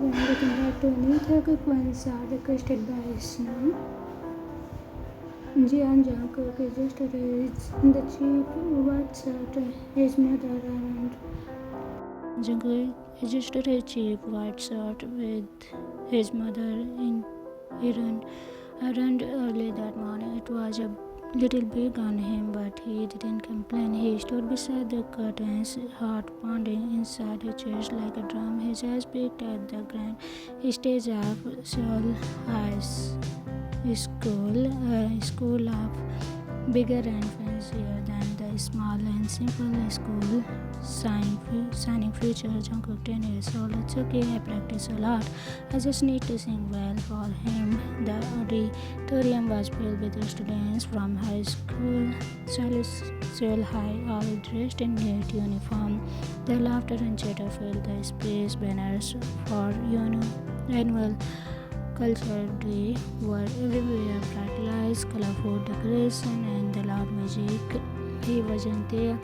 When looking back to a new Taekook once requested by his mom, Jian Jungkook adjusted the cheap white shirt his mother around. Jungkook adjusted a cheap white shirt with his mother in Iran. Around early that morning, it was a little big on him, but he didn't complain. He stood beside the curtains, heart pounding inside his chest like a drum. His eyes peeked at the grand stage of Seoul High School of bigger and fancier than the small and simple school signing future. Jungkook 10 years old. It's okay, I practice a lot. I just need to sing well for him. The auditorium was filled with students from high school, Seoul High, all dressed in neat uniform. The laughter and chatter filled the space. Banners for annual Culture Day were everywhere, bright lights, colorful decoration, and the loud music. He wasn't there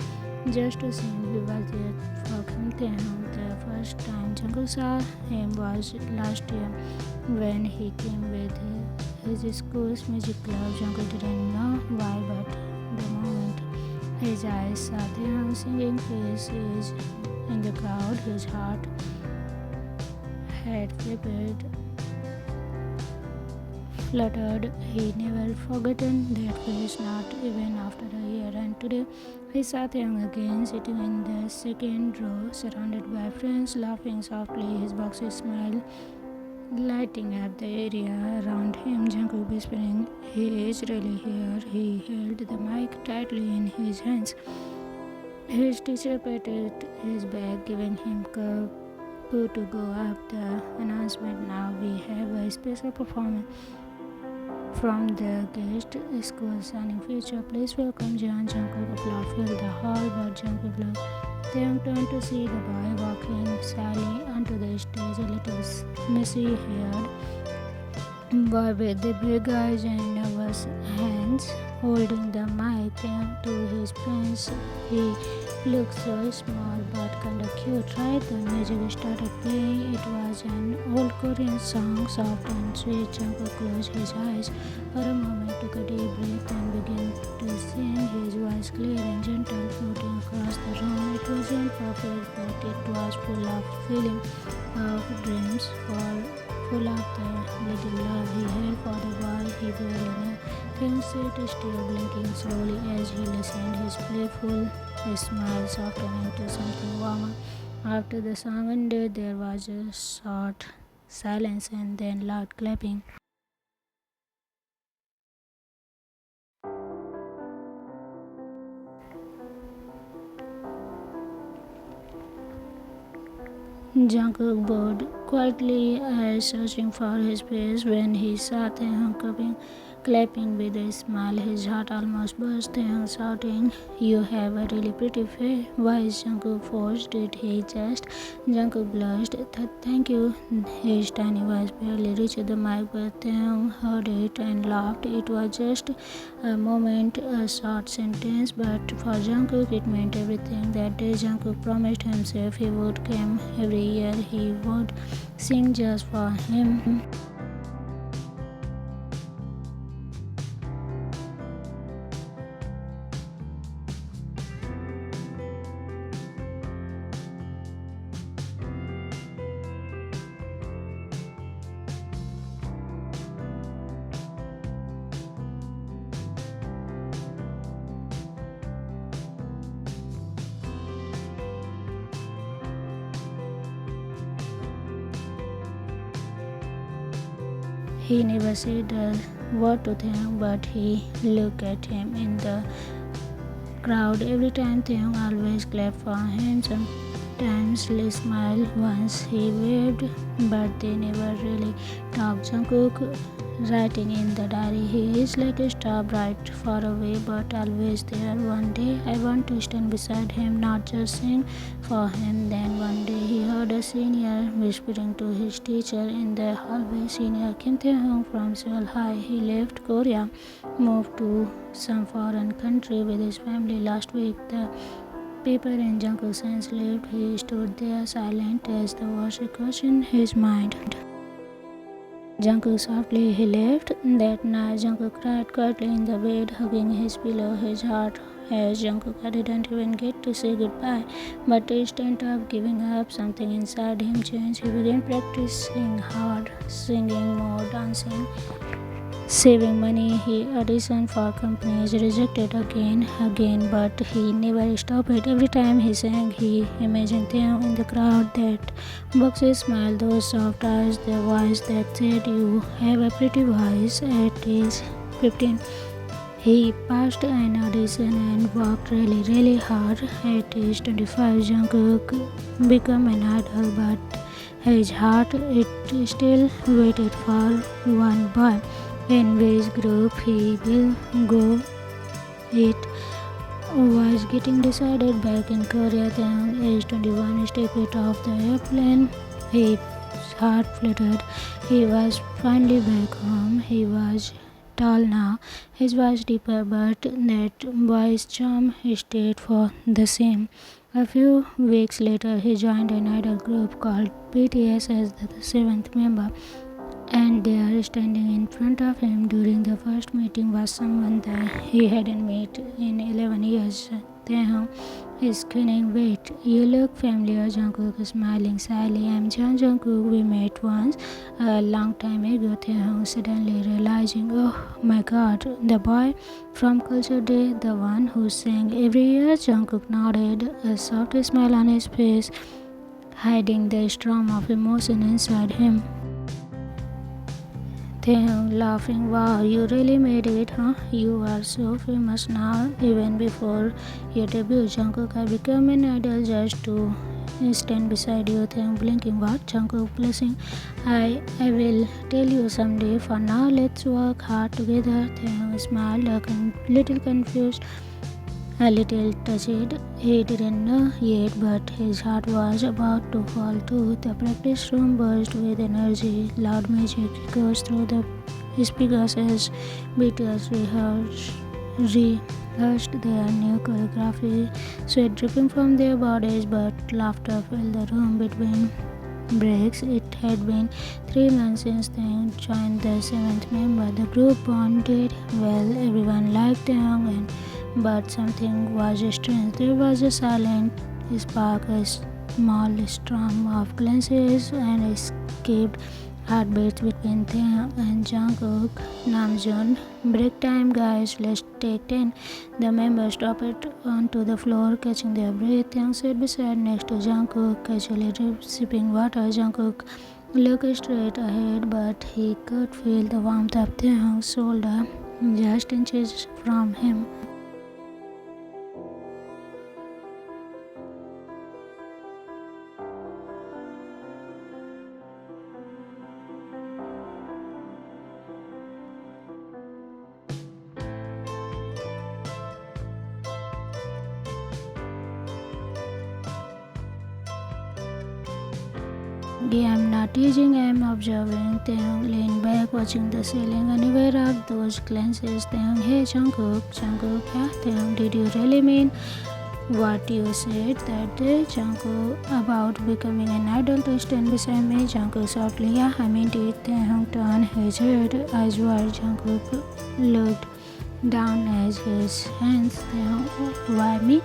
just to sing, he was there for Taehyung. The first time Jungkook saw him was last year when he came with his school's music club. Jungkook didn't know why, but the moment his eyes saw Taehyung singing peace in the crowd, his heart had fluttered. He never forgotten that face, not even after a year. And today he saw Taehyung again, sitting in the second row, surrounded by friends, laughing softly. His boxy smile lighting up the area around him. Jungkook whispering, "He is really here." He held the mic tightly in his hands. His teacher patted his back, giving him cue to go up. The announcement: "Now we have a special performance from the guest school signing feature. Please welcome John." Jungkook. Applaud filled the hall, but Jungkook looked. Taehyung turned to see the boy walking slyly onto the stage, a little messy-haired boy with the big eyes and nervous hands, holding the mic. Taehyung to his friends, "He looks so small but kinda cute, right?" The music started playing. It was an old Korean song, soft and sweet. Jungkook closed his eyes for a moment, took a deep breath, and began to sing. His voice clear and gentle, floating across the room. It wasn't perfect, but it was full of feeling, of dreams, full of the little love he had for the boy he barely knew. Taehyung sat still, blinking slowly as he listened, his playful smile softened into something warmer. After the song ended, there was a short silence and then loud clapping. Jungkook bowed quietly, eyes searching for his face. When he saw Taehyung clapping with a smile, his heart almost burst. Taehyung shouting, "You have a really pretty voice." Jungkook forced it. He just. Jungkook blushed. "Thank you." His tiny voice barely reached the mic, but Taehyung heard it and laughed. It was just a moment, a short sentence, but for Jungkook it meant everything. That day Jungkook promised himself he would come every year. He would sing just for him. He never said a word to Taehyung, but he looked at him in the crowd. Every time Taehyung always clapped for him. Sometimes he smiled, once he waved, but they never really talked. Jungkook writing in the diary, "He is like a star, bright far away, but always there. One day I want to stand beside him, not just sing for him." Then one day he heard a senior whispering to his teacher in the hallway, "Senior Kim Taehyung from Seoul High. He left Korea, moved to some foreign country with his family last week." The paper and Jungkook's hands left. He stood there silent as the words questioned his mind. Jungkook softly he left. That night, Jungkook cried quietly in the bed, hugging his pillow. His heart as Jungkook didn't even get to say goodbye. But instead of giving up, something inside him changed. He began practicing hard, singing more, dancing, saving money. He auditioned for companies, rejected again, but he never stopped it. Every time he sang, he imagined them in the crowd. That boxy smile, those soft eyes, the voice that said, "You have a pretty voice." At age 15, he passed an audition and worked really hard. At age 25, Jungkook became an idol, but his heart it still waited for one boy. In which group he will go, it was getting decided back in Korea. Taehyung, age 21, stepped off the airplane. His heart fluttered. He was finally back home. He was tall now. His voice deeper, but that voice charm stayed for the same. A few weeks later, he joined an idol group called BTS as the seventh member. And there, standing in front of him during the first meeting, was someone that he hadn't met in 11 years. Taehyung is grinning. "Wait, you look familiar." Jungkook is smiling slyly. "I'm Jungkook. We met once, a long time ago." Taehyung suddenly realizing, "Oh my god, the boy from Culture Day, the one who sang every year." Jungkook nodded, a soft smile on his face, hiding the storm of emotion inside him. Taehyung laughing, "Wow, you really made it, huh? You are so famous now, even before your debut." Jungkook, "I became an idol just to stand beside you." Taehyung blinking, "What?" Jungkook blushing, I will tell you someday. For now, let's work hard together." Taehyung smiled, a little confused, a little touched. He didn't know yet, but his heart was about to fall too. The practice room buzzed with energy. Loud music goes through the speakers as BTS rehearsed their new choreography. Sweat dripping from their bodies, but laughter filled the room between breaks. It had been 3 months since they joined the seventh member. The group bonded well. Everyone liked Taehyung, but something was strange. There was a silent spark, a small storm of glances and escaped heartbeats between Taehyung and Jungkook. "Namjoon, break time, guys. Let's take 10." The members dropped onto the floor, catching their breath. Taehyung sat beside next to Jungkook, casually sipping water. Jungkook looked straight ahead, but he could feel the warmth of Taehyung's shoulder just inches from him. "I'm not teasing, I'm observing." Taehyung leaned back, watching the ceiling, unaware of those glances. Taehyung, "Hey Jungkook." Jungkook, "Yeah." Taehyung, "Did you really mean what you said that day?" Jungkook, "About becoming an idol to stand beside me." Jungkook softly, "Yeah, I meant it." Taehyung turned his head, eyes wide. Jungkook looked down at his hands. Taehyung, "Why me?"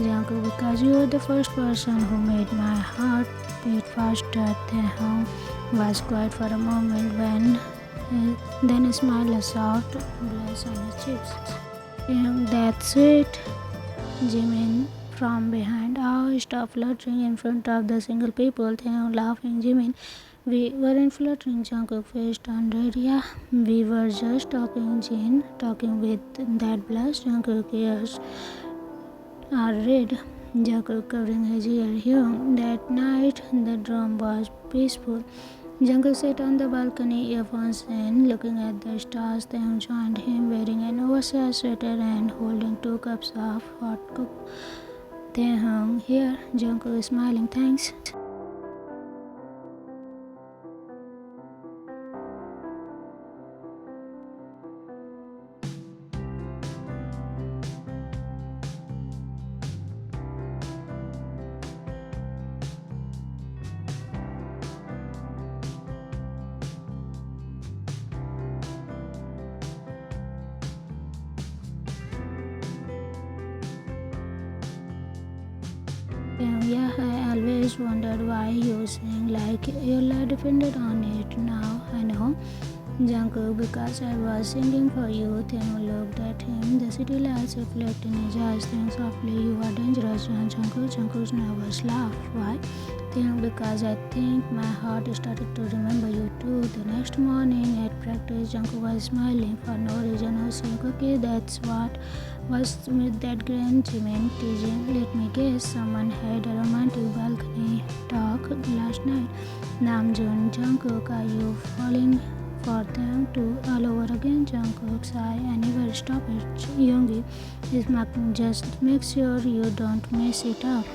Jungkook, "Because you were the first person who made my heart beat faster." Taehyung was quiet for a moment, then a smile, a soft blush on his cheeks. Taehyung, "That's it." Jimin from behind, "Oh, stop fluttering in front of the single people." Taehyung laughing, "Jimin, we weren't fluttering." Jungkook face turned red. "Yeah, we were just talking." Jin, "Talking with that blush?" Jungkook, "Ears are red." Jungkook covering his ear. Hyung, that night the drum was peaceful. Jungkook sat on the balcony, earphones in, looking at the stars. Taehyung joined him, wearing an oversized sweater and holding 2 cups of hot cocoa. Taehyung, "Here." Jungkook smiling, "Thanks." Yeah, I always wondered why you sing like your life depended on it. Now I know. Jungkook, because I was singing for you. Taehyung looked at him. The city lights reflect in his eyes. Taehyung softly, you are dangerous. And Jungkook's nervous laugh. Why? Taehyung, because I think my heart started to remember you too. The next morning at practice, Jungkook was smiling for no reason. I was saying, okay, that's what was with that grand Jimin teasing. Let me guess, someone had a romantic balcony talk last night. Namjoon, Jungkook, are you falling for them to all over again? Jungkook sigh, I never stop it. Yoongi is marking, just make sure you don't mess it up.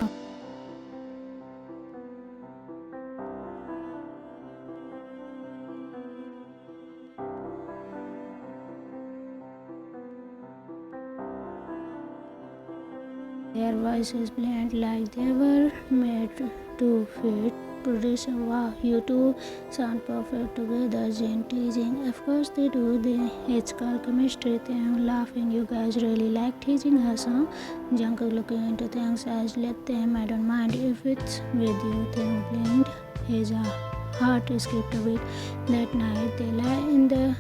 Their voices blend like they were made to fit. Producer, wow, you two sound perfect together. Jin teasing, of course they do. It's called chemistry. Them laughing, you guys really like teasing us, huh? Jungkook looking into things as let them. I don't mind if it's with you. Them blinked. His heart skipped a beat. That night they lie in their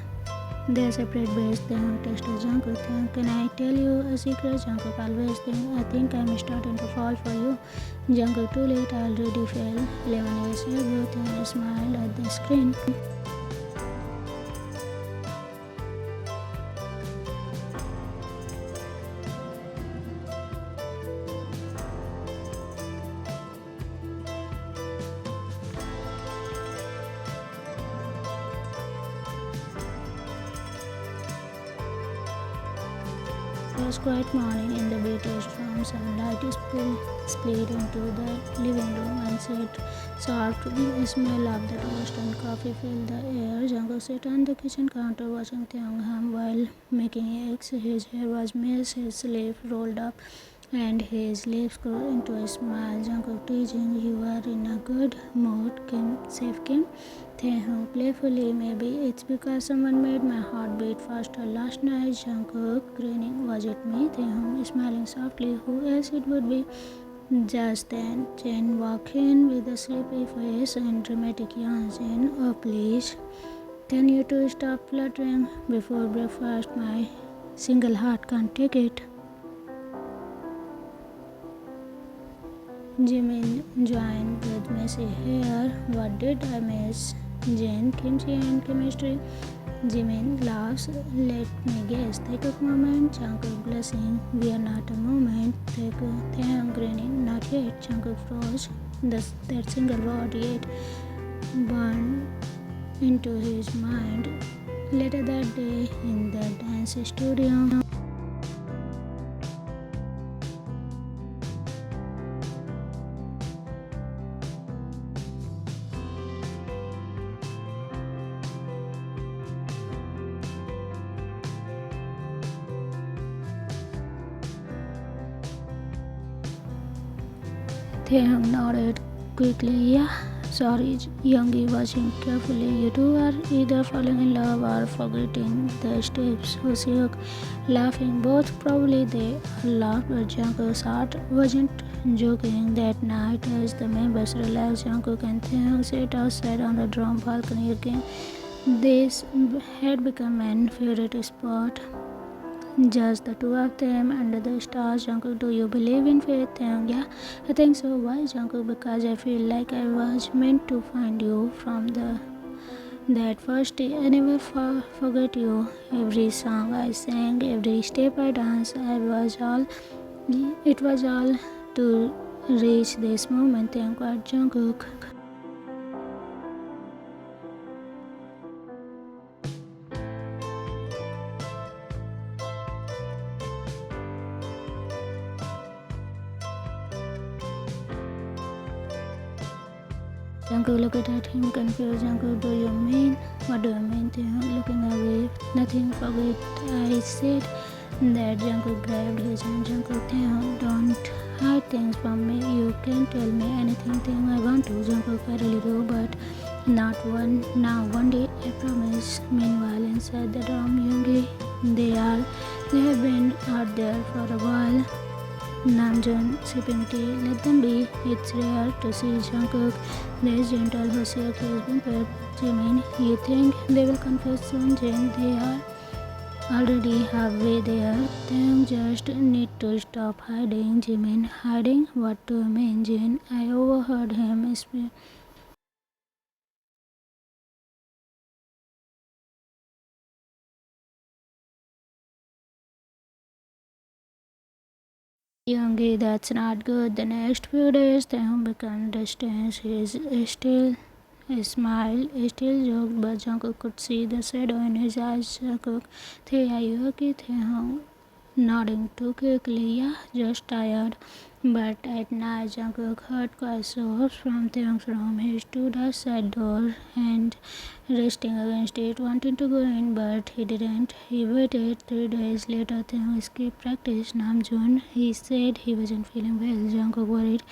separate beds. Taehyung texted Jungkook. Taehyung, can I tell you a secret? Jungkook always I think I'm starting to fall for you. Jungkook, too late, I already fell. 11 years ago, Taehyung smiled at the screen. It was quiet morning in the British room. Sunlight split into the living room and set soft smell of the toast and coffee filled the air. Jungkook sat on the kitchen counter watching Taehyung hum while making eggs. His hair was messed, his sleeve rolled up, and his lips grew into a smile. Jungkook teasing, you are in a good mood, Kim. Safe Kim. Taehyung playfully, maybe it's because someone made my heart beat faster last night. Jungkook grinning, was it me? Taehyung smiling softly, who else it would be? Just then, Jen walked in with a sleepy face and dramatic yawns. Jen, oh please, can you two stop fluttering before breakfast? My single heart can't take it. Jimin joined with messy hair. What did I miss? Jane, kimchi and chemistry. Jimin laughs. Let me guess. Taekook moment. Jungkook blushing. We are not a moment. Taehyung grinning. Not yet. Jungkook froze. That single word yet burned into his mind. Later that day in the dance studio. Taehyung nodded quickly. Yeah, sorry. Yoongi watching carefully. You two are either falling in love or forgetting the steps. Hoseok laughing. Both probably they laughed, but Jungkook's heart wasn't joking. That night, as the members relaxed, Jungkook and Taehyung sat outside on the drum balcony again. This had become an favorite spot. Just the two of them under the stars. Jungkook, do you believe in fate? Yeah, I think so. Why, Jungkook? Because I feel like I was meant to find you from that first day. I never forget you. Every song I sang, every step I danced, it was all to reach this moment. Thank God, Jungkook. Jungkook looked at him confused. Jungkook, do you mean? What do you mean? Taehyung looking away. Nothing, forget I said that. Jungkook grabbed his hand. Jungkook, Taehyung, don't hide things from me. You can tell me anything I want to. Jungkook, I really do, but not one now. One day, I promise. Meanwhile, inside the dorm, Yoongi, they have been out there for a while. Namjoon sipping tea. Let them be. It's rare to see Jungkook this gentle. Hoseo has been paired. Jimin, you think they will confess soon? Jin, they are already halfway there. Taehyung just need to stop hiding. Jimin, hiding? What do you mean, Jin? I overheard him speak. Youngie, that's not good. The next few days, Taehyung became distant. He still smiled, still joked, but Jungkook could see the shadow in his eyes. Jungkook, "Hey, are you okay?" Taehyung nodding too quickly. "Yeah, just tired." But at night, Jungkook heard quiet sobs from Taehyung's room. He stood outside the door and resting against it, wanting to go in, but he didn't. He waited. 3 days later, Taehyung skipped practice. Namjoon, he said he wasn't feeling well. Jungkook worried.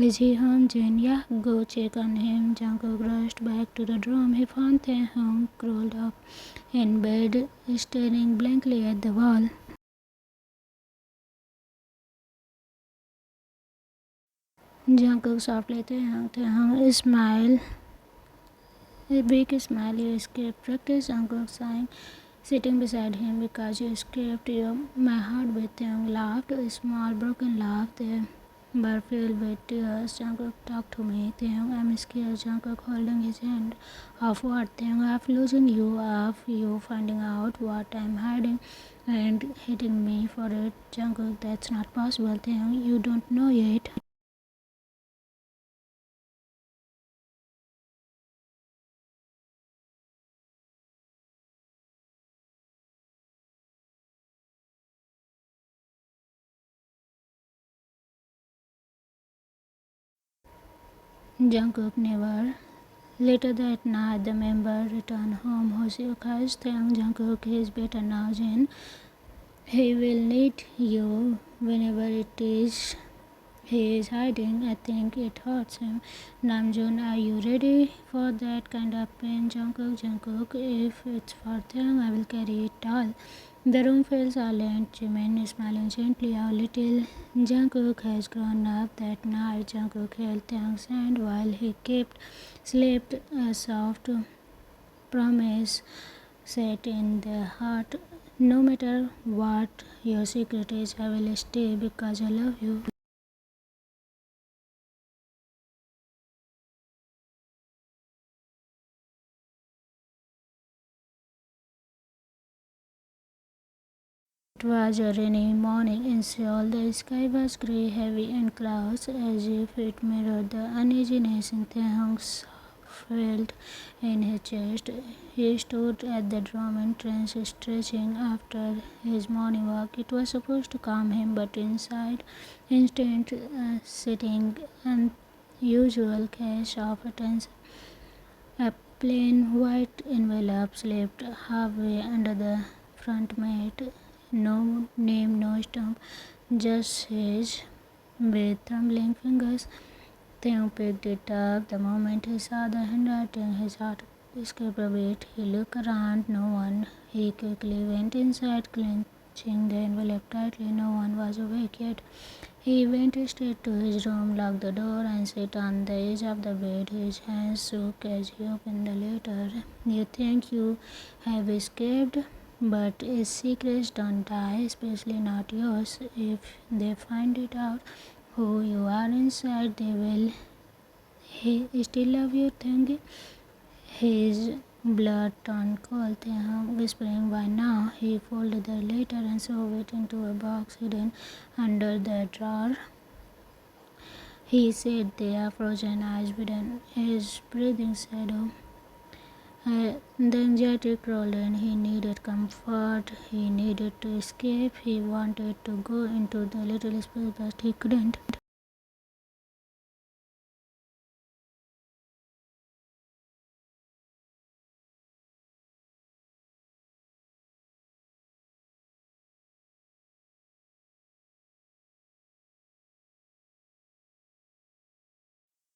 "Is he home, Jin?" "Yeah, go check on him." Jungkook rushed back to the room. He found Taehyung curled up in bed, staring blankly at the wall. Jungkook softly Taehyung. Taehyung smiled. A big smile. "You escaped practice." Jungkook sighing, sitting beside him. "Because you escaped, my heartbeat." Taehyung laughed, a small broken laugh. They were filled with tears. "Jungkook, talk to me." Taehyung, "I'm scared." Jungkook holding his hand. "Of what?" Taehyung, "Of losing you, of you finding out what I'm hiding and hating me for it." Jungkook, "That's not possible." Taehyung, "You don't know yet." Jungkook never. Later that night, the member returned home. Hoshioka thanked Jungkook. "He's better now, Jin. He will need you whenever it is he is hiding. I think it hurts him." Namjoon, "Are you ready for that kind of pain?" Jungkook, "If it's for Taehyung, I will carry it all." The room fell silent. Jimin smiling gently a little. Jungkook has grown up. That night, Jungkook held Taehyung's hand while he kept slept. A soft promise set in their heart. "No matter what your secret is, I will stay because I love you." It was a rainy morning in Seoul. The sky was grey, heavy, and clouds, as if it mirrored the uneasiness in Taehyung's felt in his chest. He stood at the drum entrance, stretching after his morning walk. It was supposed to calm him, but inside, instant sitting, unusual cache of attention. A plain white envelope slipped halfway under the front mat. No name, no stamp, just his. With trembling fingers, Theo picked it up. The moment he saw the handwriting, his heart skipped a beat. He looked around, no one. He quickly went inside, clenching the envelope tightly. No one was awake yet. He went straight to his room, locked the door, and sat on the edge of the bed. His hands shook as he opened the letter. "You think you have escaped, but secrets don't die, especially not yours. If they find it out who you are inside, they will. He still love you, Tengi." His blood turned cold. Taehyung whispering, "Why now?" He folded the letter and shoved it into a box hidden under the drawer. He sat there, frozen, eyes widen, his breathing shadow. The anxiety crawled in. He needed comfort. He needed to escape. He wanted to go into the little space, but he couldn't.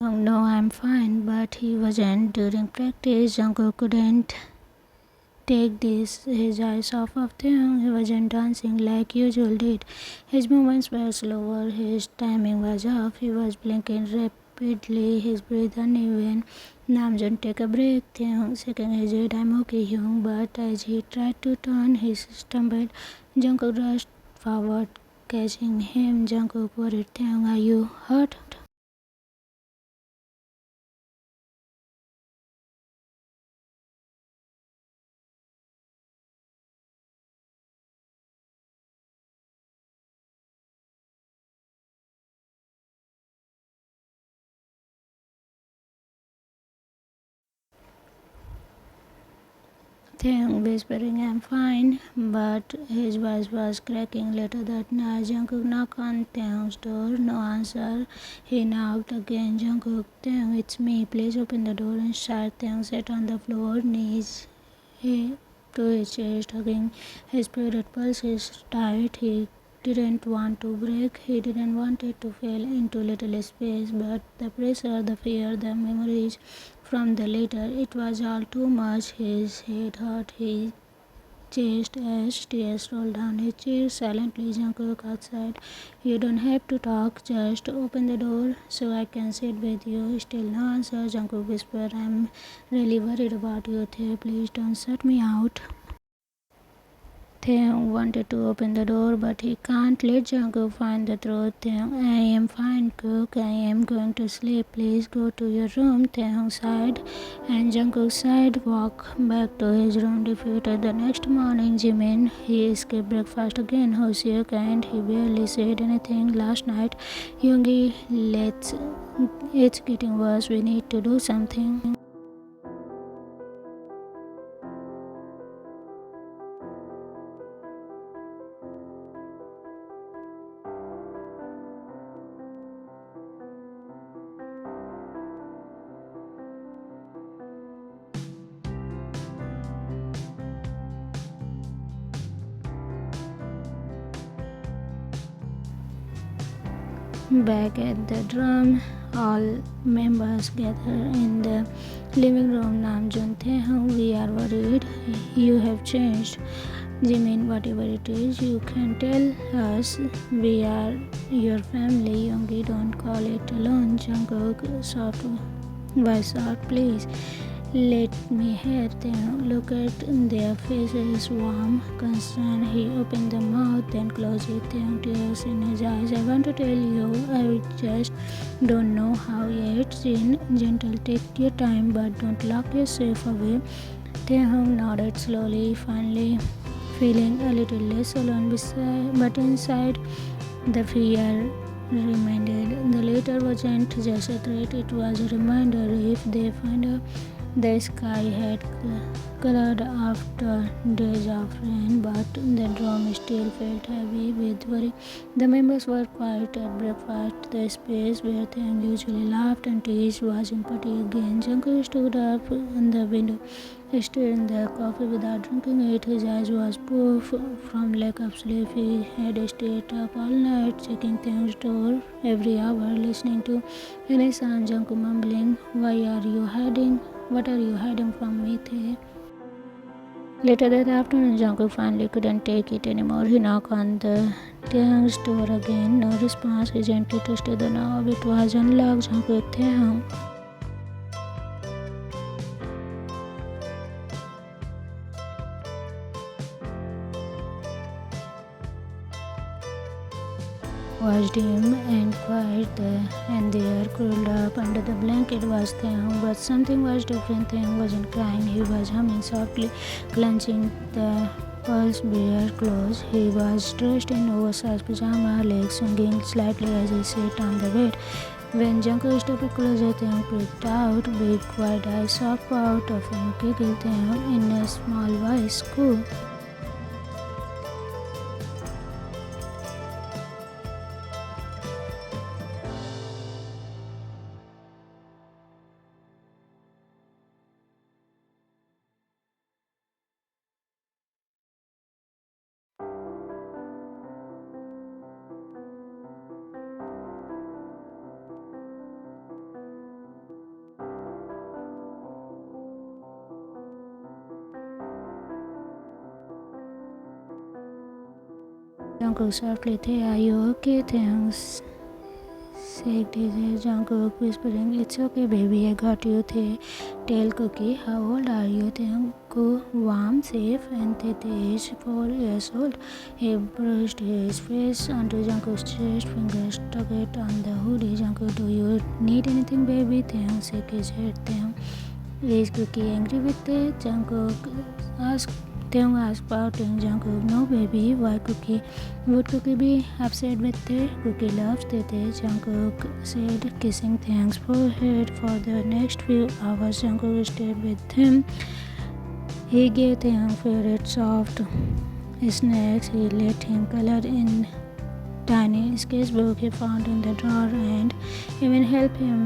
"Oh, no, I'm fine," but he wasn't. During practice, Jungkook couldn't take this. His eyes off of Taehyung. He wasn't dancing like usual did. His movements were slower. His timing was off. He was blinking rapidly. His breath uneven. Namjoon, take a break. Taehyung shaking his head. I'm okay, Hyung. But as he tried to turn, he stumbled. Jungkook rushed forward, catching him. Jungkook worried. Taehyung, are you hurt? Taehyung whispering, I'm fine, but his voice was cracking. Later that night, Jungkook knocked on Taehyung's door. No answer. He knocked again. Jungkook, Taehyung, it's me. Please open the door. Inside, Taehyung sat on the floor, knees to his chest, hugging his spirit pulses tight. He didn't want to break. He didn't want it to fall into little space, but the pressure, the fear, the memories from the later, it was all too much. His head hurt. He chest as tears rolled down his cheeks. Silently, Jungkook outside. You don't have to talk, just open the door so I can sit with you. Still no answer. Jungkook whispered, I'm really worried about you, Tae. Please don't shut me out. Taehyung wanted to open the door, but he can't. Let Jungkook find the truth. Taehyung, I am fine, Cook. I am going to sleep. Please go to your room. Taehyung sighed, and Jungkook sighed. Walk back to his room, defeated. The next morning, Jimin, he skipped breakfast again. Hoseok, and he barely said anything. Last night, Yoongi, it's getting worse. We need to do something. Back at the drum, all members gather in the living room. Namjoon, Taehyung, we are worried. You have changed. Jimin, whatever it is, you can tell us. We are your family. Yoongi, don't call it alone. Jungkook, soft voice out, please. Let me hear them. Look at their faces, warm, concerned. He opened the mouth, then closed it, then tears in his eyes. I want to tell you, I just don't know how yet. Jin, gentle, take your time, but don't lock yourself away. Taehyung nodded slowly, finally feeling a little less alone but inside the fear remained. The letter wasn't just a threat, it was a reminder. If they find her, the sky had colored after days of rain, but the drum still felt heavy with worry. The members were quiet at breakfast. The space where they usually laughed and teased was empty again. Jungkook stood up in the window, stared in the coffee without drinking it. His eyes was poof from lack of sleep. He had stayed up all night, checking things door every hour, listening to any sound. Jungkook mumbling, "Why are you hiding? What are you hiding from me, Tae?" Later that afternoon, Jungkook finally couldn't take it anymore. He knocked on the Taehyung's door again. No response. He gently twisted the knob. It was unlocked. Jungkook, Taehyung. Was dim and quiet, and there, curled up under the blanket, was Taehyung. But something was different. Taehyung wasn't crying. He was humming softly, clenching the pulse bare clothes. He was dressed in oversized pajama, legs swinging slightly as he sat on the bed. When Jungkook stepped closer, Taehyung peeked out, big wide eyes soft out of him, giggled Taehyung in a small voice. Cool. Jungkook softly, "Tae, are you okay?" Taehyung shaked his head. Jungkook whispering, "It's okay, baby, I got you." Tail cookie, "How old are you?" Taehyung, warm, safe, and Tae is 4 years old. He brushed his face onto Jungkook's chest, fingers tucked it on the hoodie. Jungkook, "Do you need anything, baby?" Taehyung shook his head. Taehyung, "Is Cookie angry with Tae?" Jungkook asked. Taehyung asked, pouting. Jungkook, "No, baby. Why Cookie? Would Cookie be upset with Tae? Cookie loves Tae." Jungkook said, kissing Taehyung's forehead. For the next few hours, Jungkook stayed with him. He gave Taehyung favorite soft snacks. He let him color in tiny sketchbook he found in the drawer, and even helped him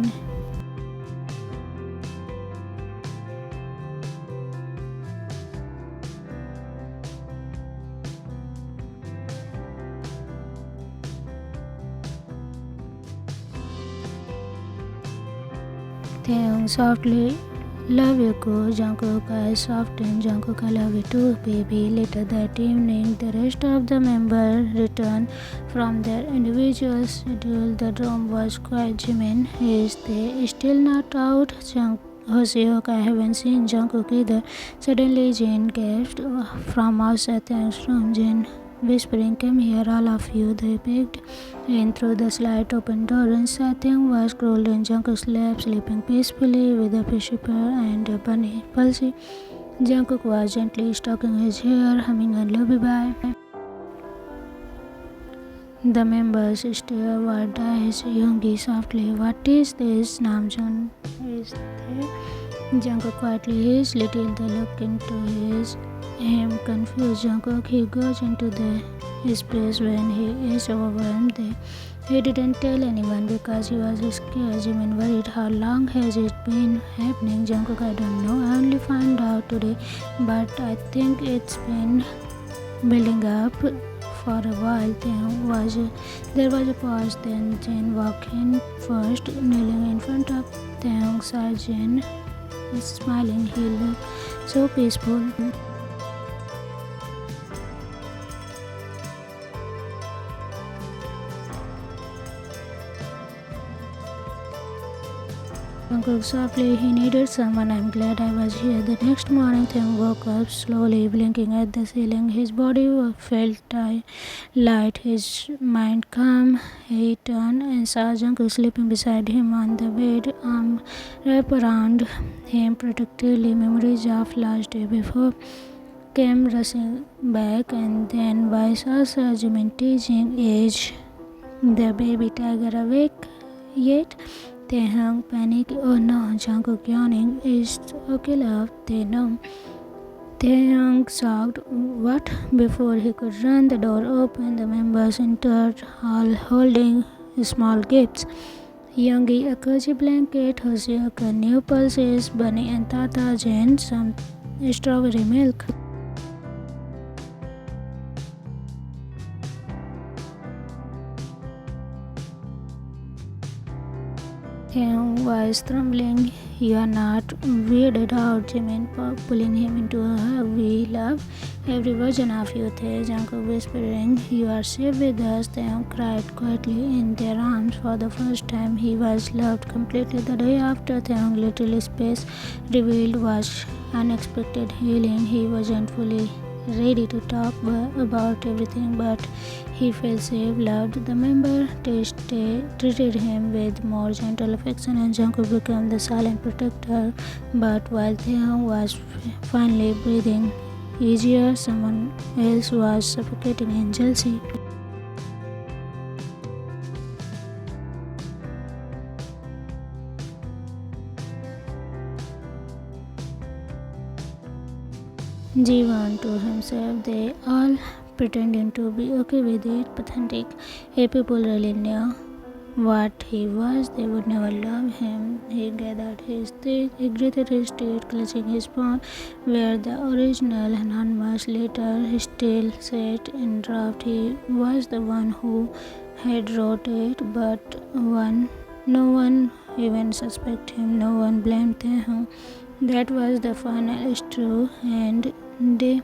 Taehyung softly, "Love you, Ko." Jungkook eyes softened. Jungkook, "I love you too, baby." Later that evening, the rest of the members returned from their individual schedule. The room was quiet. Jimin, "Is they still not out?" Hoseok, "I haven't seen Jungkook either." Suddenly, Jin gasped from outside Taehyung's room. Jin whispering, "Come here, all of you." They peeked in through the slight open door. Inside, Taehyung was curled in Jungkook's lap, sleeping peacefully with a fishy pair and a bunny pulsy. Jungkook was gently stroking his hair, humming a lullaby. The members stare wide-eyed. Yoongi softly, "What is this?" Namjoon, "Is there?" Jungkook quietly hissed. Little they look into him confused. Jungkook, he goes into the space when he is overwhelmed. He didn't tell anyone because he was scared. Jimin worried, "How long has it been happening?" Jungkook, "I don't know. I only found out today, but I think it's been building up for a while." There was a pause. Then Jin walked in first, kneeling in front of Taehyung. Jin is smiling. He looked so peaceful. Jungkook softly, "He needed someone. I'm glad I was here." The next morning, Taehyung woke up slowly, blinking at the ceiling. His body felt light, his mind calm. He turned and saw Jungkook sleeping beside him on the bed, arm wrapped around him protectively. Memories of last day before came rushing back, and then vice versa. Jimin teasing, "Is the baby tiger awake yet?" Taehyung panicked, "Oh no." Jungkook yawning, "Is okay, love." They know. Taehyung shocked, "What?" Before he could run, the door opened. The members entered, all holding small gifts. Yoongi, a cozy blanket. Hoseok, a new pulses. Bunny and Tata Jen, some strawberry milk. Taehyung was trembling. "You are not weirded out." Jimin pulling him into a hug. "We love every version of you, Tae." Jungkook whispering, "You are safe with us." Taehyung cried quietly in their arms. For the first time, he was loved completely. The day after Taehyung's little space revealed was unexpected healing. He wasn't fully ready to talk about everything, but he felt safe, loved. The member treated him with more gentle affection, and Jungkook became the silent protector. But while Taehyung was finally breathing easier, someone else was suffocating in jealousy. Jiwon to himself, they all pretending to be okay with it, pathetic. If people really knew what he was, they would never love him. He gathered his teeth, he gritted his teeth, clutching his phone, where the original anonymous letter still sat in draft. He was the one who had wrote it, but no one even suspected him, no one blamed him. That was the final straw, and they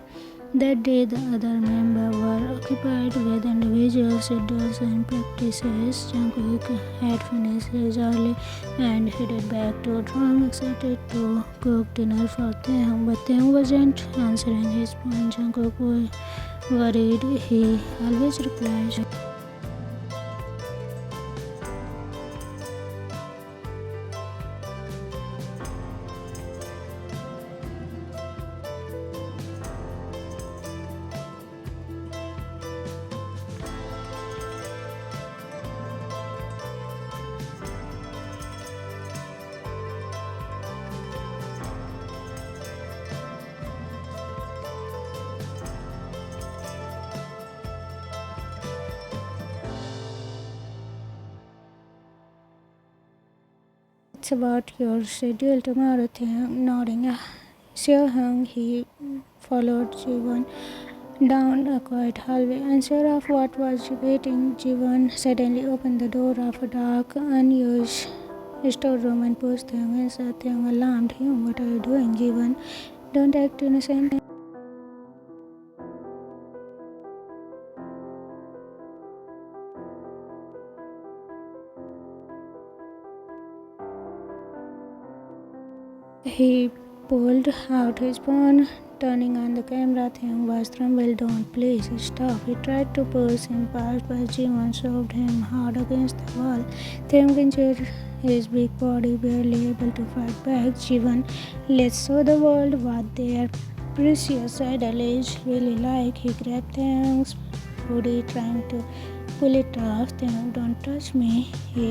That day, the other members were occupied with individual schedules and practices. Jungkook had finished his early and headed back to dorm, excited to cook dinner for Taehyung, but Taehyung wasn't answering his phone. Jungkook was worried. He always replies. It's about your schedule tomorrow, Taehyung, nodding. Seo-hyung, he followed Jiwon down a quiet hallway. Unsure of what was waiting, Jiwon suddenly opened the door of a dark, unused storeroom and pushed Taehyung inside. Taehyung, alarmed, "Hyung, what are you doing?" Jiwon, "Don't act innocent." He pulled out his phone, turning on the camera. Taehyung was trembled. "Don't, please stop." He tried to push him past, but Jiwon shoved him hard against the wall. Taehyung injured his big body, barely able to fight back. Jiwon, "Let's show the world what their precious idol is really like." He grabbed Taehyung's hoodie, trying to pull it off. "Taehyung, don't touch me." He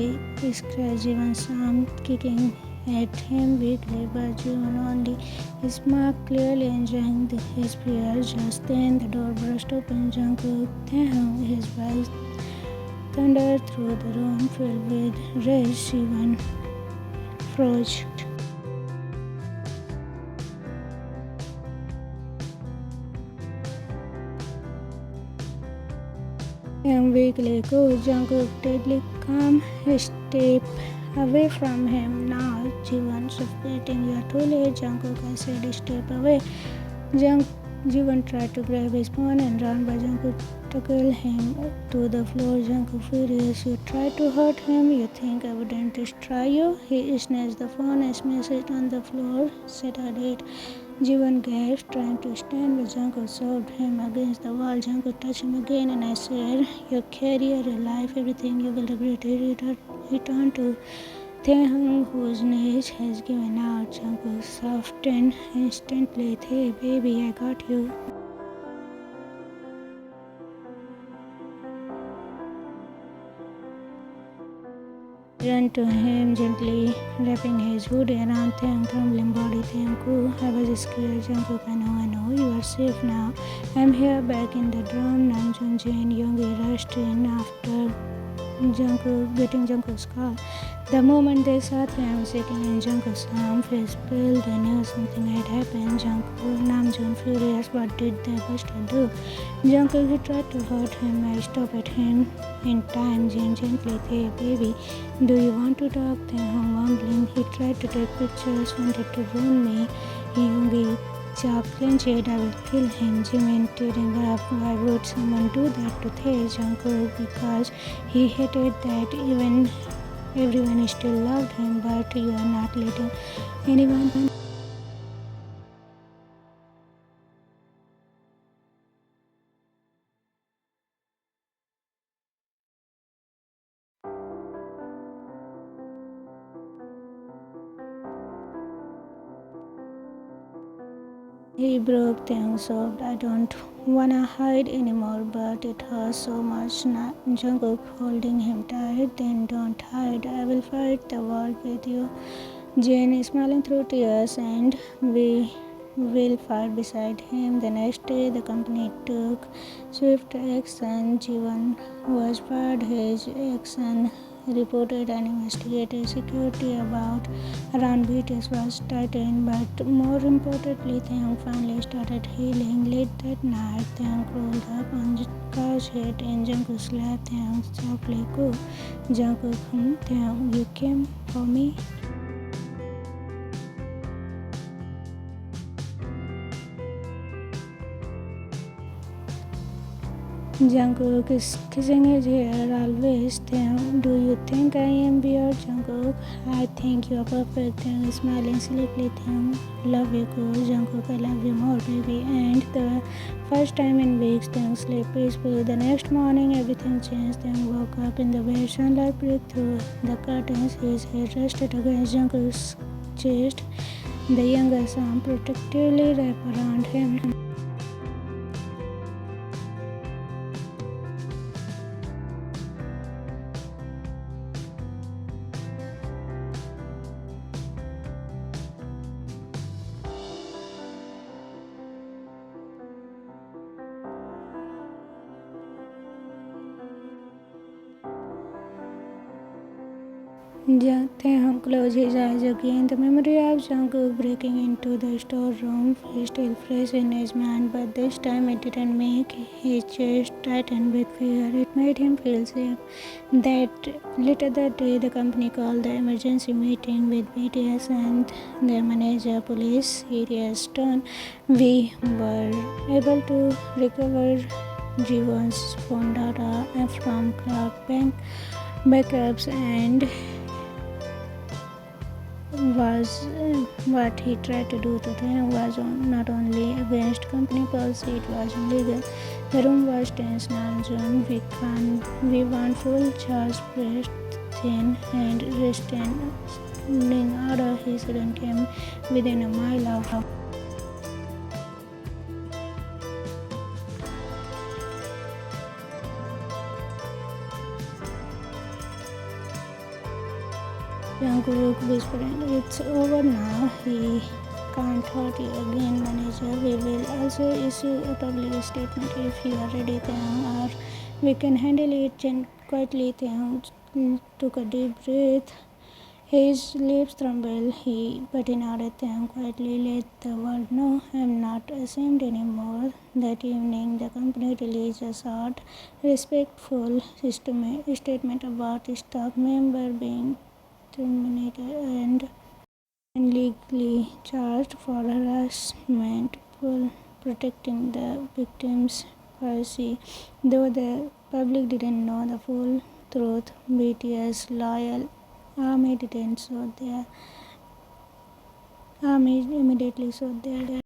scratched Jiwon's arm, kicking at him weakly, but Jiwon only smirked, clearly enjoying his fear. Just then, the door burst open. Jungkook, Taehyung, his voice thundered through the room, filled with rage. Jiwon froze. Taehyung weakly echoed. Jungkook deadly calm, step away from him now. Jiwon suffocating. "You're too late." "Jungkook," I said, "step away." Jiwon tried to grab his phone and run, but Jungkook tackled him to the floor. Jungkook furious. "You tried to hurt him? You think I wouldn't destroy you?" He snatched the phone and smashed it on the floor, shattered it. Jiwon gasped, trying to stand, but Jungkook shoved him against the wall. Jungkook touched him again, and I said, "Your career, your life, everything, you will regret it." He turned to Taehyung, whose knees has given out. Jungkook softened instantly. "Hey, baby, I got you." He ran to him, gently wrapping his hood around Taehyung's trembling body. "Taehyung, I was scared." "Jungkook, I know. You are safe now. I'm here, back in the dorm." Namjoon, Jin, Yoongi rushed in after getting Jungkook's call. The moment they saw Taehyung sitting in Jungkook's arms, face pale, they knew something had happened. Namjoon furious. "What did the buster do?" "Jungkook, he tried to hurt him. I stopped him in time." Jin gently, "Hey, baby, do you want to talk?" Taehyung mumbling, "He tried to take pictures, wanted to ruin me." Yoongi, jaw clenched, "I will kill him." Jimin tearing up, "Why would someone do that to Tae?" Jungkook, "Because he hated that everyone still loved him, but you are not letting anyone." He broke. Taehyung sobbed, "I don't wanna hide anymore, but it hurts so much." Jungkook holding him tight, "Then don't hide. I will fight the world with you." Jane smiling through tears, "And we will fight beside him." The next day, the company took swift action. Jiwon was fired. His action reported and investigated. Security around BTS was tightened, but more importantly, Taehyung finally started healing. Late that night, Taehyung rolled up on the couch head in Jungkook's lap. Taehyung softly cooed. Jungkook, Taehyung, you came for me?" Jungkook is kissing his hair always. Taehyung, do you think I am weird? Jungkook, I think you are perfect. Taehyung, smiling sleepily. Taehyung, love you, cool. Jungkook, I love you more, baby. And the first time in weeks, Taehyung slept peacefully. The next morning, everything changed. Taehyung woke up in the bed. Sunlight break through the curtains. His head rested against Jungkook's chest. The youngest arm protectively wrapped around him. Taehyung closed his eyes again. The memory of Jungkook breaking into the storeroom is still fresh in his mind, but this time it didn't make his chest tighten with fear. It made him feel safe. Later that day, the company called the emergency meeting with BTS and their manager, police. Serious turn. We were able to recover Jiwon's phone data from cloud bank backups and was what he tried to do to them was not only against company policy, it was illegal. The room was tense. Namjoon, we want full charge pressed thin and restraining order. He suddenly came within a mile of Jungkook whispering, it's over now. He can't hurt you again, manager. We will also issue a public statement if you are ready, Taehyung, or we can handle it quietly. Taehyung took a deep breath. His lips trembled, but he nodded. Taehyung quietly let the world know, I'm not ashamed anymore. That evening, the company released a short, respectful statement about staff member being terminated and legally charged for harassment, protecting the victim's privacy. Though the public didn't know the full truth, BTS loyal army didn't, so their army immediately showed their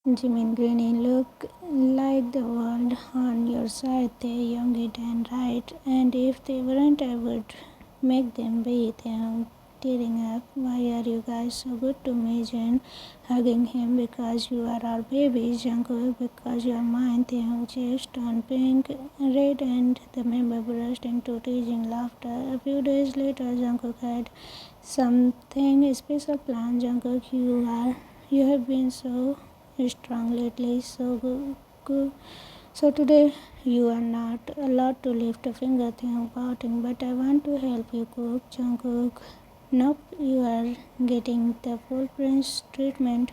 Jimin grinning, look like the world on your side. They young it and right, and if they weren't, I would make them be. They tearing up. Why are you guys so good to me, Jin? Hugging him because you are our baby, Jungkook because you are mine. Taehyung chest turned pink, red, and the member burst into teasing laughter. A few days later, Jungkook had something special planned. Jungkook, you have been so strong lately, so good. So today you are not allowed to lift a finger, Taehyung pouting, but I want to help you cook, Jungkook. Nope, you are getting the full prince treatment.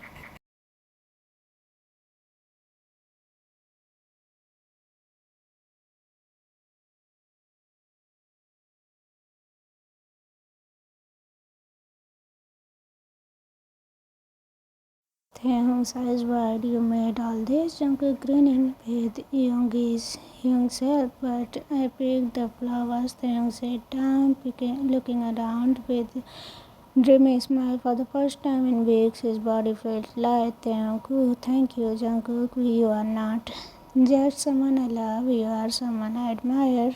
Taehyung's eyes wide. You made all this, Jungkook grinning with Young's help, but I picked the flowers. Taehyung sat down, looking around with dreamy smile. For the first time in weeks, his body felt light. Taehyung, thank you, Jungkook. You are not just someone I love, you are someone I admire.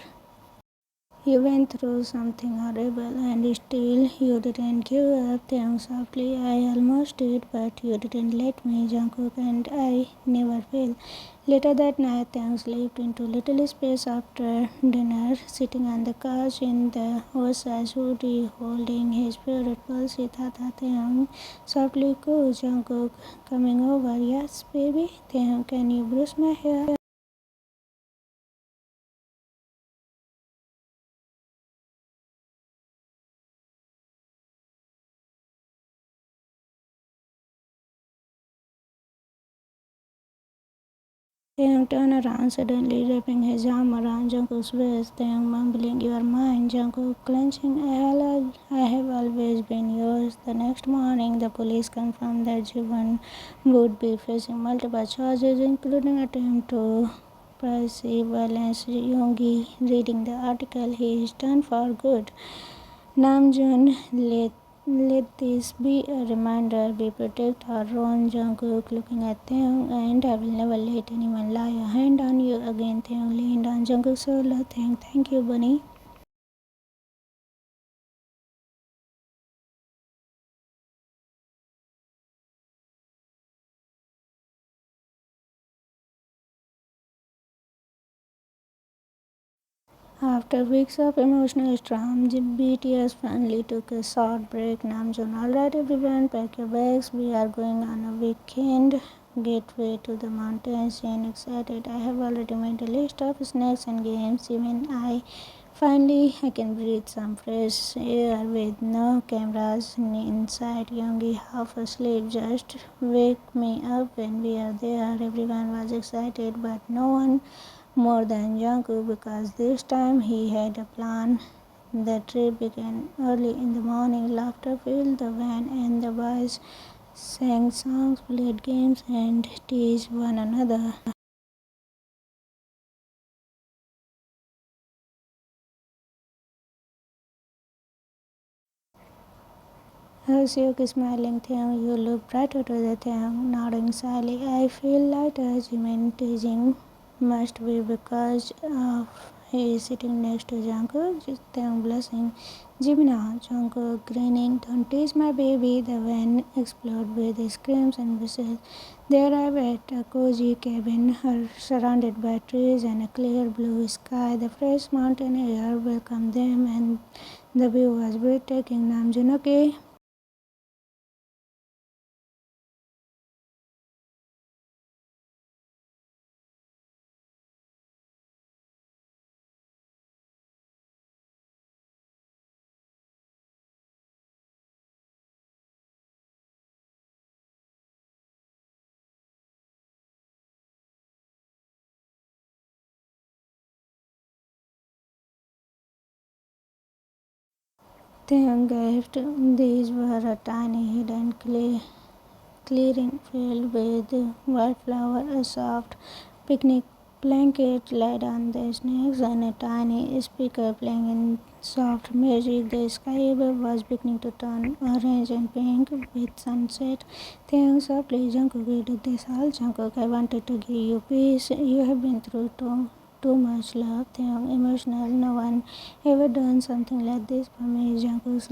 You went through something horrible and still you didn't give up. Taehyung softly, I almost did, but you didn't let me, Jungkook, and I never will. Later that night, Taehyung slipped into little space after dinner, sitting on the couch in the oversized hoodie, holding his favorite Pulsi Tata. Taehyung softly cooed, Jungkook coming over. Yes, baby. Taehyung, can you brush my hair? Taehyung turned around, suddenly wrapping his arm around Jungkook's waist. Taehyung mumbling, "You are mine." Jungkook clenching, I have always been yours." The next morning, the police confirmed that Jiwon would be facing multiple charges, including attempt to passive violence. Yoongi reading the article, "He is done for good." Namjoon, let this be a reminder. We protect our own. Jungkook looking at Taehyung, and "I will never let anyone lay a hand on you again." Taehyung leaned on Jungkook's shoulder. Thank you, Bunny." After weeks of emotional storm, BTS finally took a short break. Namjoon, "Alright everyone, pack your bags. We are going on a weekend getaway to the mountains." Jane excited, "I have already made a list of snacks and games. Even I can breathe some fresh air with no cameras inside." Yoongi, half asleep, "Just wake me up when we are there." Everyone was excited, but no one more than Jungkook, because this time he had a plan. The trip began early in the morning. Laughter filled the van, and the boys sang songs, played games, and teased one another. Hyuk smiling, "Taehyung, you look brighter today." Taehyung nodding shyly, "I feel lighter." Jimin teasing, "Must be because of he is sitting next to Jungkook." Taehyung blushing, "Jimina." Jungkook grinning, "Don't tease my baby." The van exploded with screams and whistles. They arrived at a cozy cabin surrounded by trees and a clear blue sky. The fresh mountain air welcomed them, and the view was breathtaking. Namjoon, "Okay." Taehyung gift. These were a tiny hidden clearing filled with wildflower, a soft picnic blanket laid on the snacks, and a tiny speaker playing in soft music. The sky above was beginning to turn orange and pink with sunset. Taehyung softly, "Jungkook, you did this all." Jungkook, "I wanted to give you peace. You have been through too much love." Taehyung emotional, "No one ever done something like this for me." Jungkook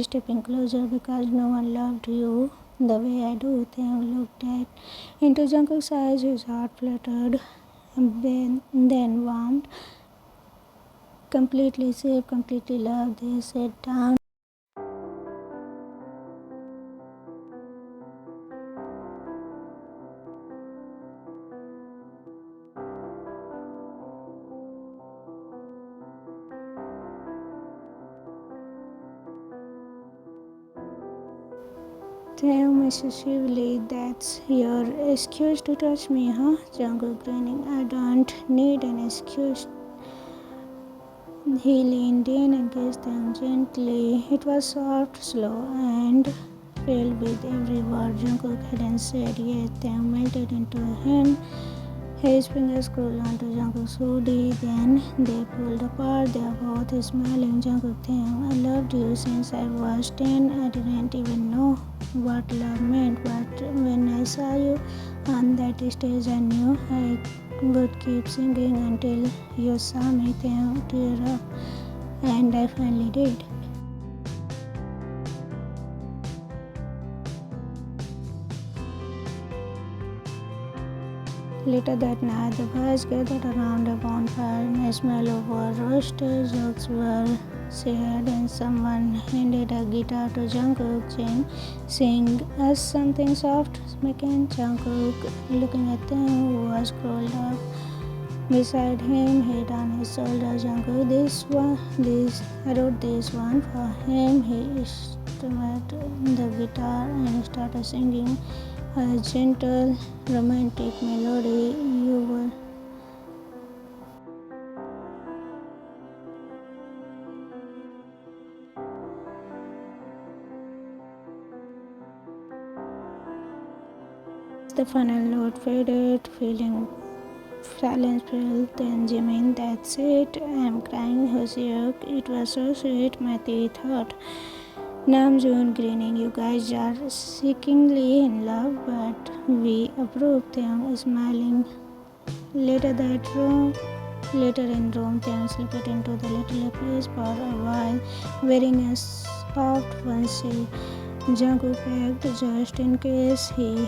stepping closer, "Because no one loved you the way I do." Taehyung looked into Jungkook's eyes, his heart fluttered, then warmed. Completely safe, completely loved. They sat down. Taehyung mischievously, "That's your excuse to touch me, huh?" Jungkook grinning, "I don't need an excuse." He leaned in and kissed them gently. It was soft, slow, and filled with every word Jungkook hadn't said yet. Taehyung melted into him. His fingers crawled onto Jungkook's hoodie, then they pulled apart. They are both smiling. Jungkook, "Taehyung, I loved you since I was 10. I didn't even know what love meant, but when I saw you on that stage, I knew I would keep singing until you saw me." Taehyung tear up, and I finally did. Later that night, the boys gathered around a bonfire, and a smell of roasted jokes were shared, and someone handed a guitar to Jungkook. "Jin, sing us something soft." Making Jungkook looking at them, who was curled up beside him, head on his shoulder. Jungkook, I wrote this one for him. He strumming the guitar and started singing a gentle, romantic melody. You were the final note faded, feeling silence fell. Then Jimin, that's it. I'm crying, Hoseok. It was so sweet, Matthew thought. Namjoon grinning, you guys are seekingly in love, but we approve. Taehyung smiling. Later in Rome, Taehyung slipped into the little place for a while, wearing a soft onesie. Jungkook packed just in case. He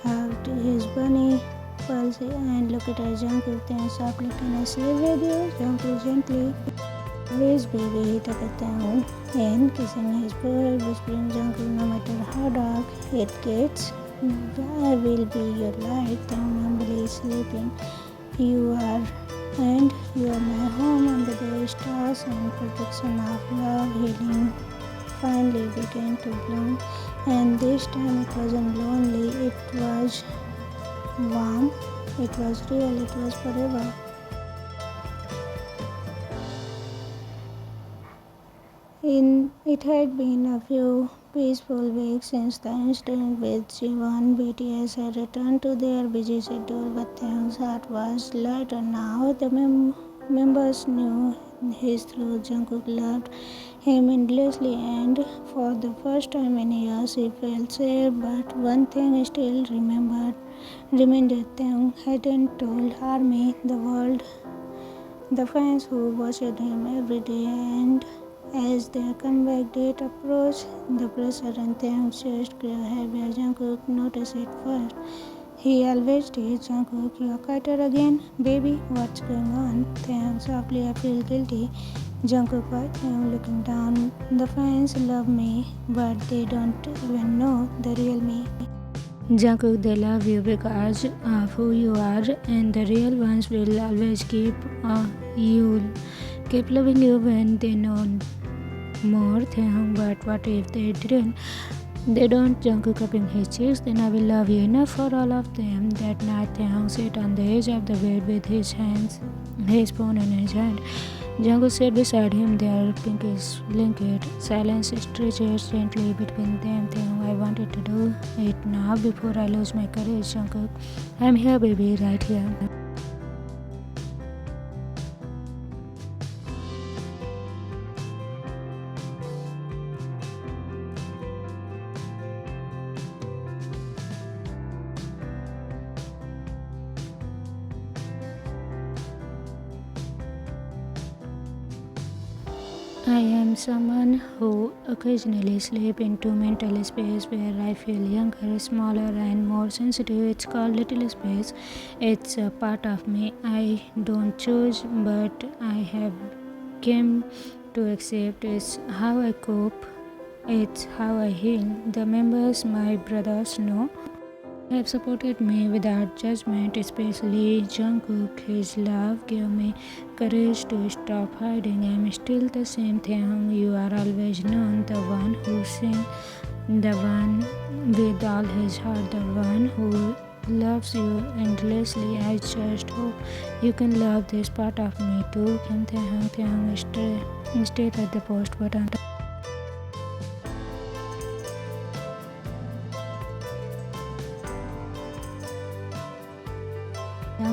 hugged his bunny Palsy and looked at Jungkook. Taehyung softly, can I sleep with you? Jungkook gently. Please, baby, he took Taehyung in, kissing his forehead, whispering, Jungkook, no matter how dark it gets, I will be your light. Taehyung humbly sleeping. You are, and you are my home under the stars and protection of love. Healing finally began to bloom, and this time it wasn't lonely, it was warm, it was real, it was forever. It had been a few peaceful weeks since the incident with Jiwon. BTS had returned to their busy schedule, but Taehyung's heart was lighter now. The members knew his truth. Jungkook loved him endlessly, and for the first time in years, he felt safe. But one thing still remained. Taehyung hadn't told Army, the world, the fans who watched him every day, and as their comeback date approached, the pressure on Taehyung's chest grew heavier. Jungkook noticed it first. He always did. Jungkook, you're quieter again? Baby, what's going on? Taehyung softly, I feel guilty. Jungkook, what? Taehyung looking down. The fans love me, but they don't even know the real me. Jungkook, they love you because of who you are, and the real ones will always you keep loving you when they know more. Taehyung, but what if they didn't? They don't. Jungkook cupping his cheeks. Then I will love you enough for all of them. That night, Taehyung sat on the edge of the bed with his phone in his hand. Jungkook sat beside him, their pinkish blanket. Silence stretches gently between them. Taehyung, I wanted to do it now before I lose my courage. Jungkook, I'm here, baby, right here. I am someone who occasionally sleeps into mental space where I feel younger, smaller, and more sensitive. It's called little space. It's a part of me I don't choose, but I have come to accept. It's how I cope. It's how I heal. The members, my brothers, know have supported me without judgment, especially Jungkook. His love gave me courage to stop hiding. I'm still the same Taehyung. You are always known, the one who sings, the one with all his heart, the one who loves you endlessly. I just hope you can love this part of me too. Can Taehyung stay at the post button.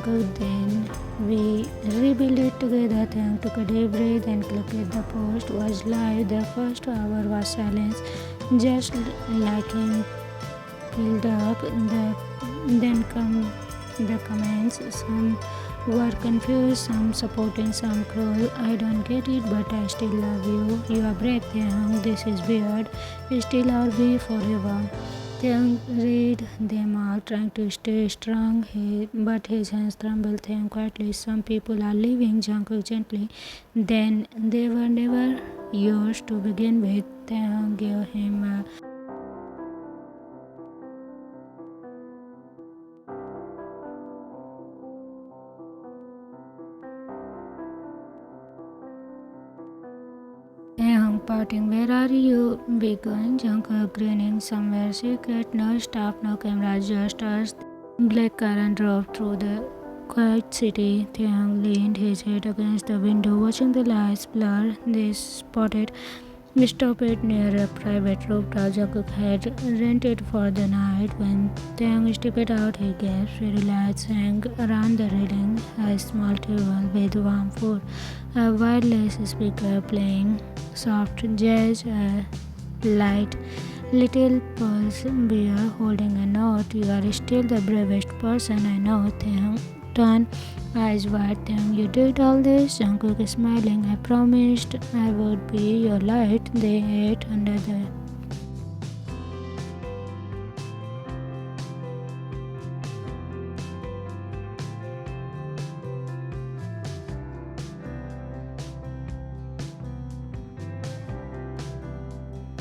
Then we rebuilt it together. Taehyung took a deep breath and clicked at the post was live. The first hour was silence, just like him filled up. Then come the comments. Some were confused, some supporting, some cruel. I don't get it, but I still love you. You are brave, Taehyung. This is weird. Still I'll be forever. Taehyung read them all, trying to stay strong, but his hands trembled. Taehyung quietly, some people are leaving. Jungkook gently, then they were never yours to begin with. Taehyung gave him a parting. Where are you? We going? Jungkook grinning. Somewhere secret. No staff, no camera, just us. Black car and drove through the quiet city. Taehyung leaned his head against the window, watching the lights blur. They spotted we stopped near a private rooftop Jungkook had rented for the night. When Taehyung stepped out, he gasped. Fairy lights hang around the railing, a small table with warm food, a wireless speaker playing soft jazz, a light little pulse bear holding a note. You are still the bravest person I know. Taehyung turned eyes wide. Taehyung, you did all this? Jungkook is smiling. I promised I would be your light. They ate under the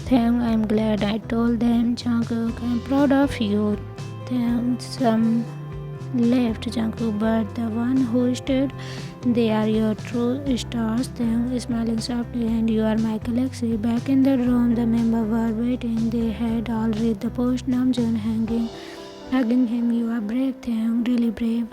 Taehyung, I'm glad I told them. Jungkook, I'm proud of you. Taehyung, some left Jungkook, but the one who stood, they are your true stars. Taehyung smiling softly, and you are my galaxy. Back in the room, the members were waiting. They had all read the post. Namjoon hugging him. You are brave, Taehyung, really brave.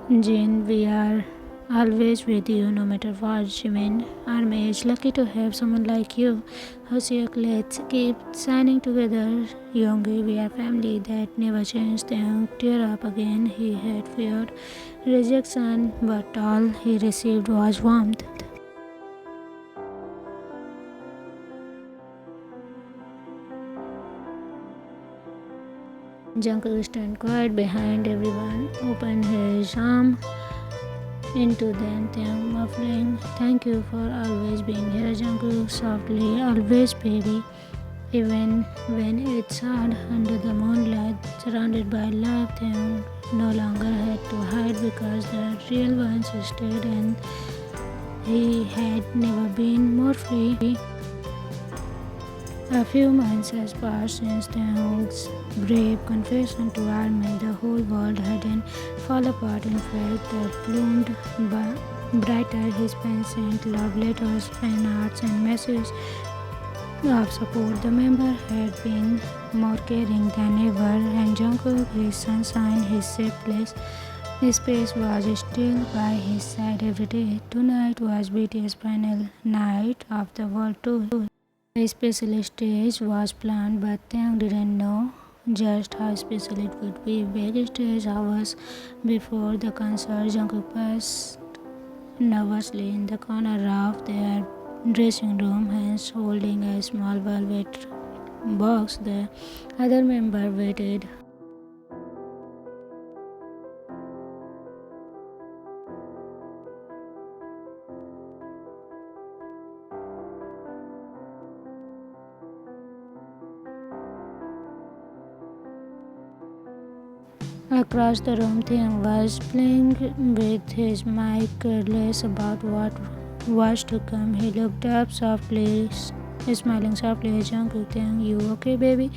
Jin, we are always with you, no matter what. Jimin, Army is lucky to have someone like you. Hoseok, let's keep signing together. Yoongi, we are family that never changed. Taehyung tear up again. He had feared rejection, but all he received was warmth. Jungkook stood quiet behind everyone, opened his arm into them, Taehyung muffling. Thank you for always being here, Jungkook softly. Always, baby. Even when it's hard, under the moonlight, surrounded by love, Taehyung no longer had to hide because the real ones stayed, and he had never been more free. A few months has passed since Taehyung's brave confession to Army. The whole world hadn't fallen apart. In fact, the bloomed brighter. His pen sent love letters, fan arts, and messages of support. The member had been more caring than ever, and Jungkook, his sunshine, his safe place, his space, was still by his side every day. Tonight was BTS final night of the world tour. A special stage was planned, but Taehyung didn't know just how special it would be. Backstage hours before the concert, Jungkook passed nervously in the corner of their dressing room, hands holding a small velvet box. The other member waited. Across the room, Taehyung was playing with his mic, careless about what was to come. He looked up softly, smiling softly at Jungkook. Taehyung, you okay, baby?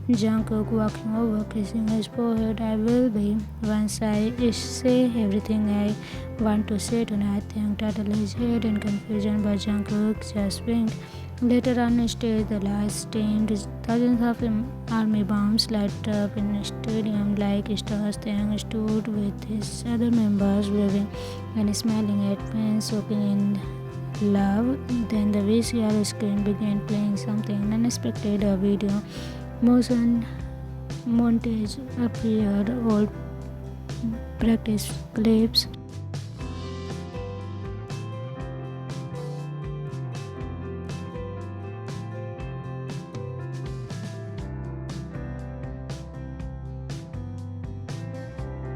Jungkook walking over, kissing his forehead. I will be once I say everything I want to say tonight. Taehyung turned his head in confusion, but Jungkook just winked. Later on stage, the lights streamed. Thousands of army bombs lit up in the stadium like stars. Taehyung stood with his other members, waving and smiling at fans, soaking in love. Then the VCR screen began playing something unexpected. A video motion montage appeared, old practice clips.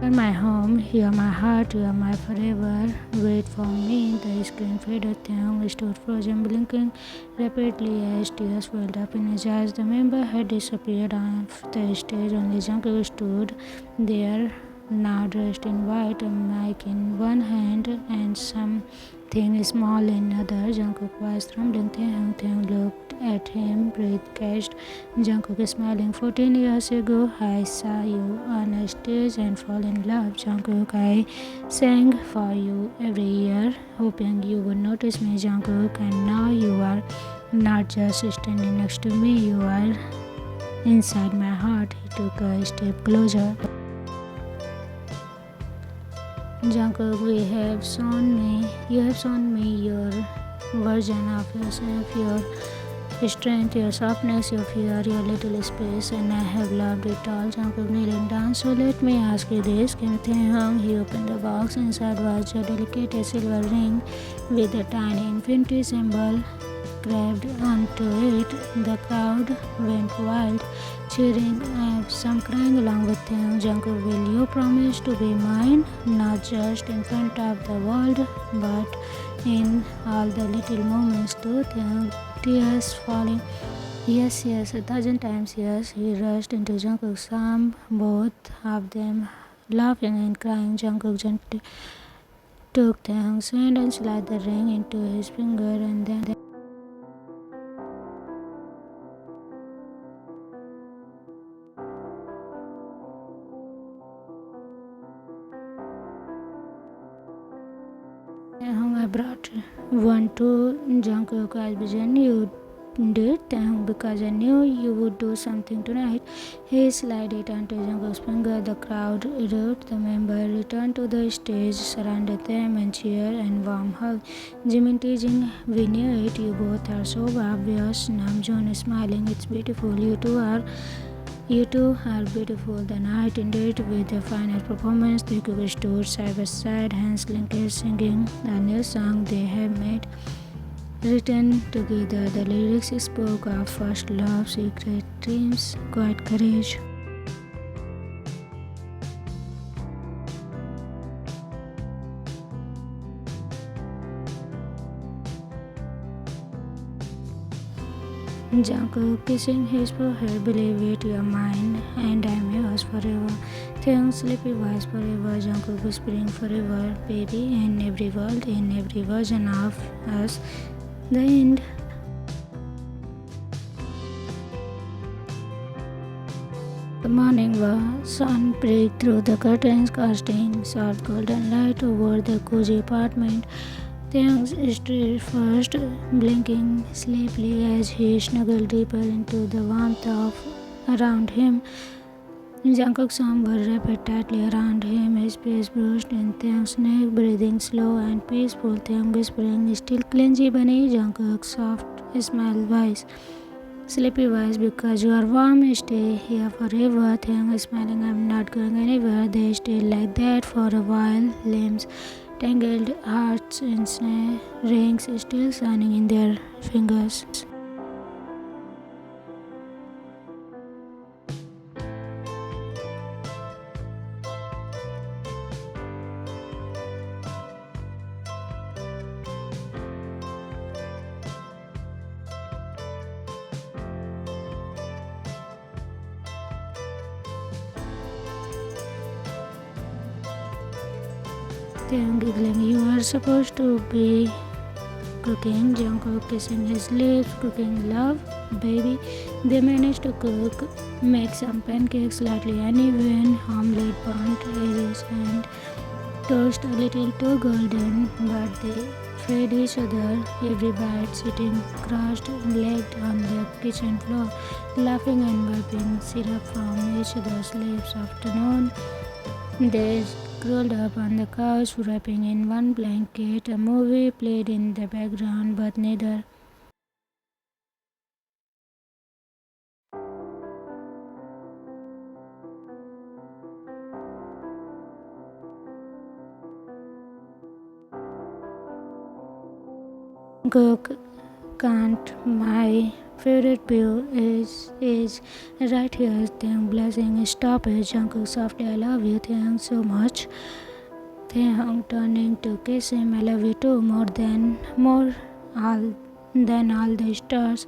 You're my home, you're my heart, you're my forever. Wait for me. The screen faded. Taehyung stood frozen, blinking rapidly as tears welled up in his eyes. The member had disappeared off the stage. Only Jungkook stood there, now dressed in white, a mic in one hand and something small in other. Jungkook was trembling. Taehyung looked at him, breath catched. Jungkook smiling. 14 years ago, I saw you on a stage and fall in love. Jungkook, I sang for you every year, hoping you would notice me, Jungkook, and now you are Not just standing next to me, you are inside my heart. He took a step closer. Jungkook, you have shown me your version of yourself, your strength, your softness, your fear, your little space, and I have loved it all. Jungkook kneeling down. So let me ask you this. Kim Taehyung, he opened the box. Inside was a delicate silver ring with a tiny infinity symbol grabbed onto it. The crowd went wild, cheering, some crying along with him. Jungkook, will you promise to be mine, not just in front of the world, but in all the little moments too? Tears falling. Yes, yes, 1,000 times yes. He rushed into Jungkook's arms, both of them laughing and crying. Jungkook gently took Taehyung's hand and slid the ring into his finger, and then Taehyung, I brought one to Jungkook. I began you did Taehyung because I knew you would do something tonight. He slid it onto Jungkook's finger. The crowd erupted. The members returned to the stage, surrounded them and cheered and warm hug. Jimin teasing, we knew it. You both are so obvious. Namjoon smiling. It's beautiful. You two are beautiful. The night ended with the final performance. Taekook stood side by side, hands linked, singing a new song they have made. Written together, the lyrics spoke of first love, secret dreams, quiet courage. Jungkook kissing his forehead, believe it, you are mine, and I am yours forever. Taehyung sleepy voice forever, Jungkook whispering forever, baby, in every world, in every version of us. The end. The morning sun break through the curtains, casting soft golden light over the cozy apartment. Taehyung stirred first, blinking sleepily as he snuggled deeper into the warmth of around him. Jungkook's arms were wrapped tightly around him, his face brushed in Taehyung's neck, breathing slow and peaceful. Taehyung whispering, still clingy bunny. Jungkook's soft smile voice, sleepy voice, because you are warm, stay here forever. Taehyung smiling, I'm not going anywhere. They stayed like that for a while, limbs tangled, hearts and rings still shining in their fingers. Taehyung giggling, you are supposed to be cooking. Jungkook kissing his lips, cooking love, baby. They managed to make some pancakes, slightly uneven, omelette, burnt edges, and toast a little too golden, but they fed each other. Every bite sitting crossed-legged on the kitchen floor, laughing and wiping syrup from each other's lips. Afternoon, they curled up on the couch, wrapping in one blanket. A movie played in the background, but neither Cook can't. My favorite view is right here. Taehyung blessing. Stop it, Jungkook softly. I love you, Taehyung, so much. Taehyung turning to kiss him. I love you too, more than all the stars.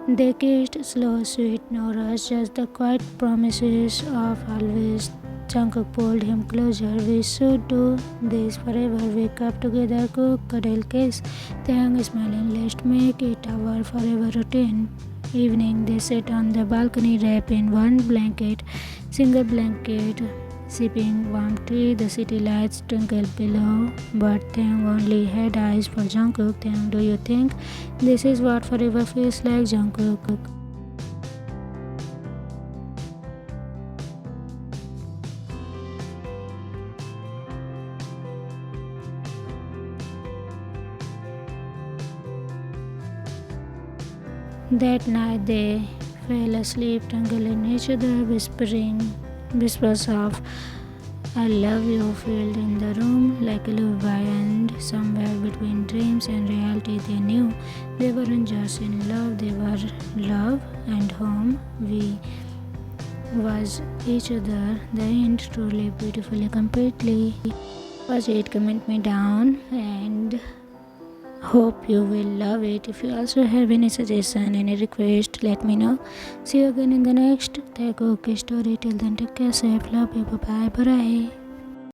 They kissed, slow, sweet, no rush, just the quiet promises of always. Jungkook pulled him closer. We should do this forever. Wake up together, cook, cuddle, kiss. Taehyung smiling. Let's make it our forever routine. Evening, they sat on the balcony, wrapped in one blanket, single blanket, sipping warm tea. The city lights twinkle below, but Taehyung only had eyes for Jungkook. Taehyung, do you think this is what forever feels like? Jungkook. That night they fell asleep, tangled in each other, whispering whispers of I love you filled in the room like a lullaby, and somewhere between dreams and reality they knew they weren't just in love, they were love and home. We was each other, the end truly beautifully completely. Watch it, comment me down, and hope you will love it. If you also have any suggestion, any request, let me know. See you again in the next Taekook story. Till then, take care, safe, love you, bye bye.